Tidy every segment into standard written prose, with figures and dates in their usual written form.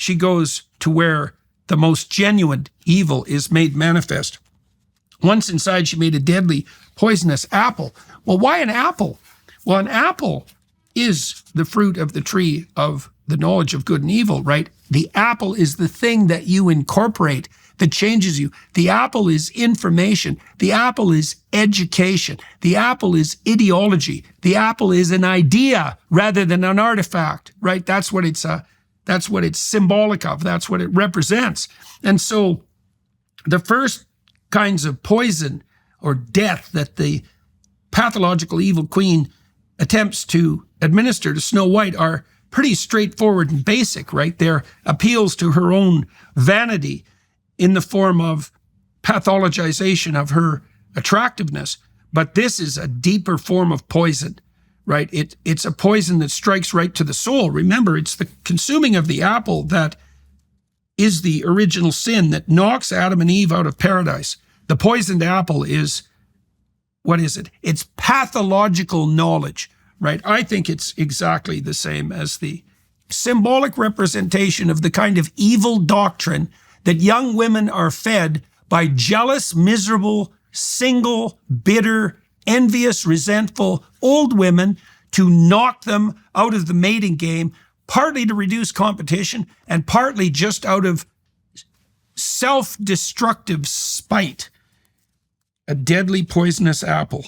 she goes to where the most genuine evil is made manifest. Once inside, she made a deadly, poisonous apple. Well, why an apple? Well, an apple is the fruit of the tree of the knowledge of good and evil, right? The apple is the thing that you incorporate that changes you. The apple is information. The apple is education. The apple is ideology. The apple is an idea rather than an artifact, right? That's what it's symbolic of. That's what it represents. And so the first kinds of poison or death that the pathological evil queen attempts to administer to Snow White are pretty straightforward and basic, right? They're appeals to her own vanity in the form of pathologization of her attractiveness. But this is a deeper form of poison, right? It's a poison that strikes right to the soul. Remember, it's the consuming of the apple that is the original sin that knocks Adam and Eve out of paradise. The poisoned apple is, what is it? It's pathological knowledge, right? I think it's exactly the same as the symbolic representation of the kind of evil doctrine that young women are fed by jealous, miserable, single, bitter, envious, resentful old women to knock them out of the mating game, partly to reduce competition and partly just out of self-destructive spite. A deadly poisonous apple.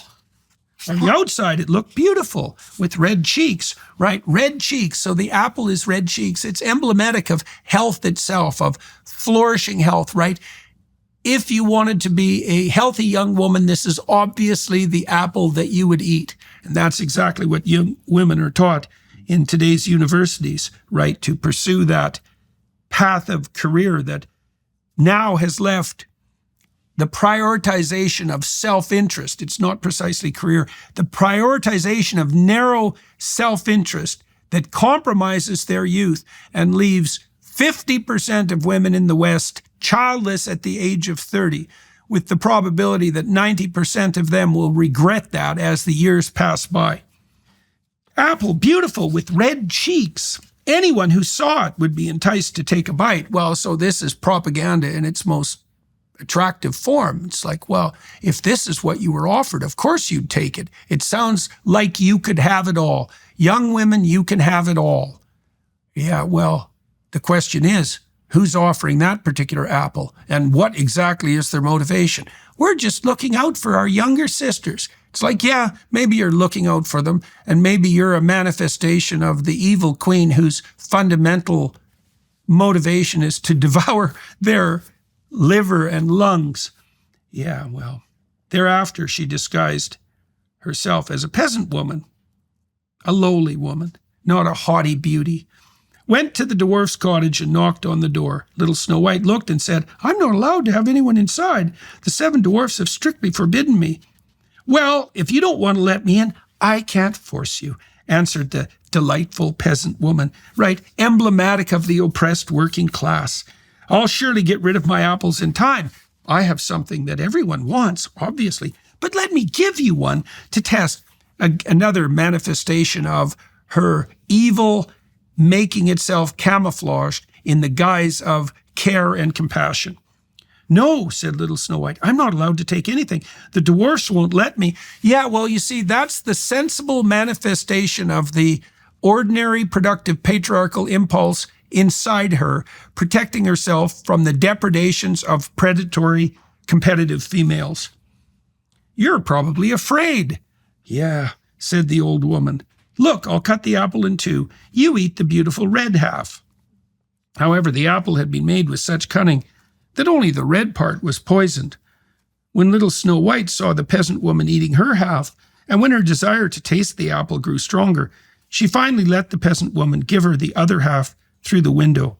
On the outside, it looked beautiful with red cheeks, right? Red cheeks. So the apple is red cheeks. It's emblematic of health itself, of flourishing health, right? If you wanted to be a healthy young woman, this is obviously the apple that you would eat. And that's exactly what young women are taught in today's universities, right? To pursue that path of career that now has left the prioritization of self-interest. It's not precisely career. The prioritization of narrow self-interest that compromises their youth and leaves 50% of women in the West childless at the age of 30, with the probability that 90% of them will regret that as the years pass by. Apple, beautiful with red cheeks. Anyone who saw it would be enticed to take a bite. Well, so this is propaganda in its most attractive form. It's like, well, if this is what you were offered, of course you'd take it. It sounds like you could have it all. Young women, you can have it all. Yeah, well, the question is, who's offering that particular apple? And what exactly is their motivation? We're just looking out for our younger sisters. It's like, yeah, maybe you're looking out for them, and maybe you're a manifestation of the evil queen whose fundamental motivation is to devour their liver and lungs. Yeah, well, thereafter she disguised herself as a peasant woman, a lowly woman, not a haughty beauty, went to the dwarf's cottage and knocked on the door. Little Snow White looked and said, "I'm not allowed to have anyone inside. The 7 dwarfs have strictly forbidden me." "Well, if you don't want to let me in, I can't force you," answered the delightful peasant woman, right? Emblematic of the oppressed working class. "I'll surely get rid of my apples in time. I have something that everyone wants, obviously, but let me give you one to test." Another manifestation of her evil making itself camouflaged in the guise of care and compassion. "No," said little Snow White, "I'm not allowed to take anything. The dwarfs won't let me." Yeah, well, you see, that's the sensible manifestation of the ordinary productive patriarchal impulse inside her, protecting herself from the depredations of predatory, competitive females. "You're probably afraid." "Yeah," said the old woman. "Look, I'll cut the apple in 2. You eat the beautiful red half." However, the apple had been made with such cunning that only the red part was poisoned. When little Snow White saw the peasant woman eating her half, and when her desire to taste the apple grew stronger, she finally let the peasant woman give her the other half through the window.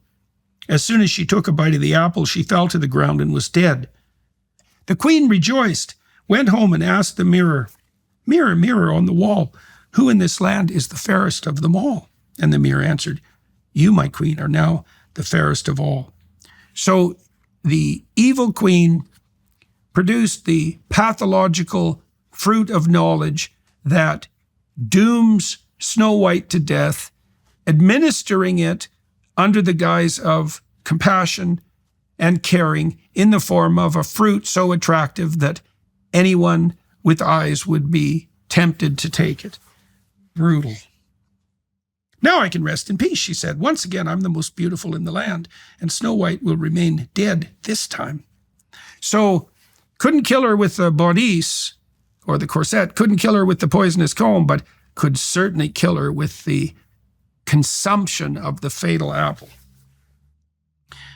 As soon as she took a bite of the apple, she fell to the ground and was dead. The queen rejoiced, went home and asked the mirror, "Mirror, mirror on the wall, who in this land is the fairest of them all?" And the mirror answered, "You, my queen, are now the fairest of all." So the evil queen produced the pathological fruit of knowledge that dooms Snow White to death, administering it under the guise of compassion and caring in the form of a fruit so attractive that anyone with eyes would be tempted to take it. Brutal. Now I can rest in peace, she said. Once again, I'm the most beautiful in the land, and Snow White will remain dead this time. So, couldn't kill her with the bodice, or the corset, couldn't kill her with the poisonous comb, but could certainly kill her with the consumption of the fatal apple.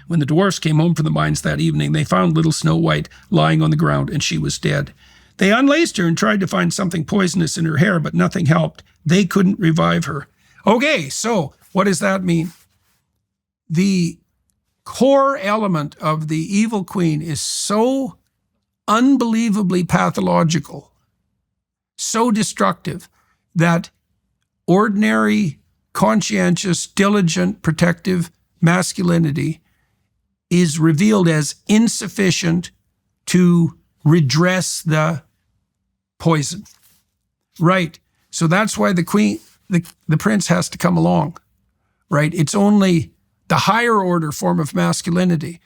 When the dwarfs came home from the mines that evening, they found little Snow White lying on the ground, and she was dead. They unlaced her and tried to find something poisonous in her hair, but nothing helped. They couldn't revive her. Okay, so what does that mean? The core element of the evil queen is so unbelievably pathological, so destructive, that ordinary, conscientious, diligent, protective masculinity is revealed as insufficient to redress the poison. Right. So that's why the queen, the prince has to come along. Right. It's only the higher order form of masculinity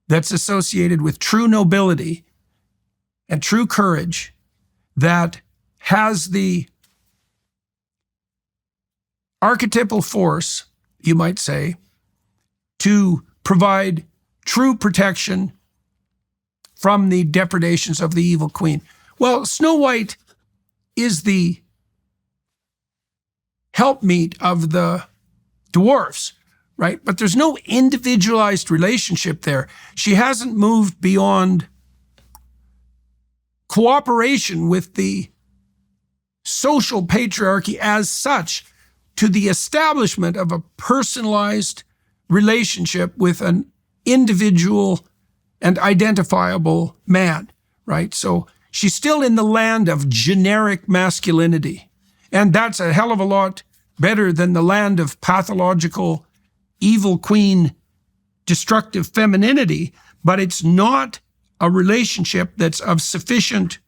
that's associated with true nobility and true courage that has the archetypal force, you might say, to provide true protection from the depredations of the evil queen. Well, Snow White is the helpmeet of the dwarfs, right? But there's no individualized relationship there. She hasn't moved beyond cooperation with the social patriarchy as such to the establishment of a personalized relationship with an individual and identifiable man, right? So she's still in the land of generic masculinity. And that's a hell of a lot better than the land of pathological, evil queen, destructive femininity. But it's not a relationship that's of sufficient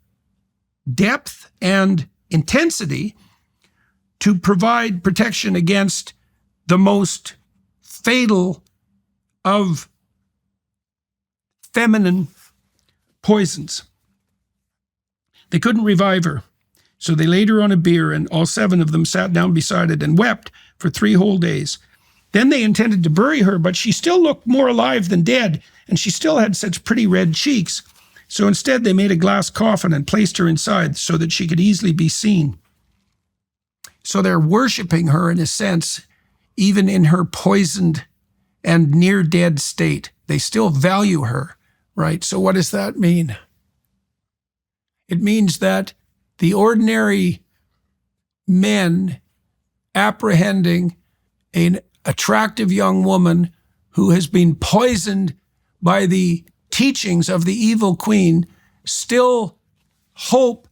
depth and intensity to provide protection against the most fatal of feminine poisons. They couldn't revive her, so they laid her on a bier, and all 7 of them sat down beside it and wept for 3 whole days. Then they intended to bury her, but she still looked more alive than dead, and she still had such pretty red cheeks. So instead they made a glass coffin and placed her inside so that she could easily be seen. So they're worshiping her in a sense, even in her poisoned and near-dead state. They still value her, right? So what does that mean? It means that the ordinary men apprehending an attractive young woman who has been poisoned by the teachings of the evil queen still hope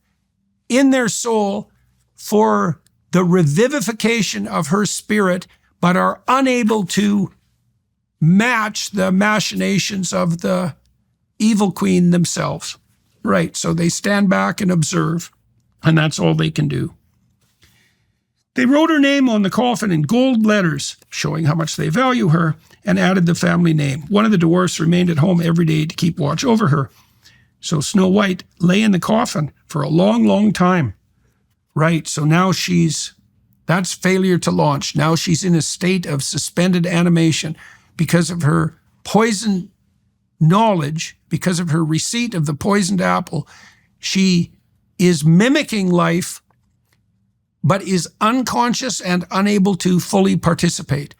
in their soul for the revivification of her spirit, but are unable to match the machinations of the evil queen themselves. Right, so they stand back and observe, and that's all they can do. They wrote her name on the coffin in gold letters, showing how much they value her, and added the family name. One of the dwarfs remained at home every day to keep watch over her. So Snow White lay in the coffin for a long, long time. Right, so now that's failure to launch. Now she's in a state of suspended animation because of her poison knowledge, because of her receipt of the poisoned apple. She is mimicking life, but is unconscious and unable to fully participate.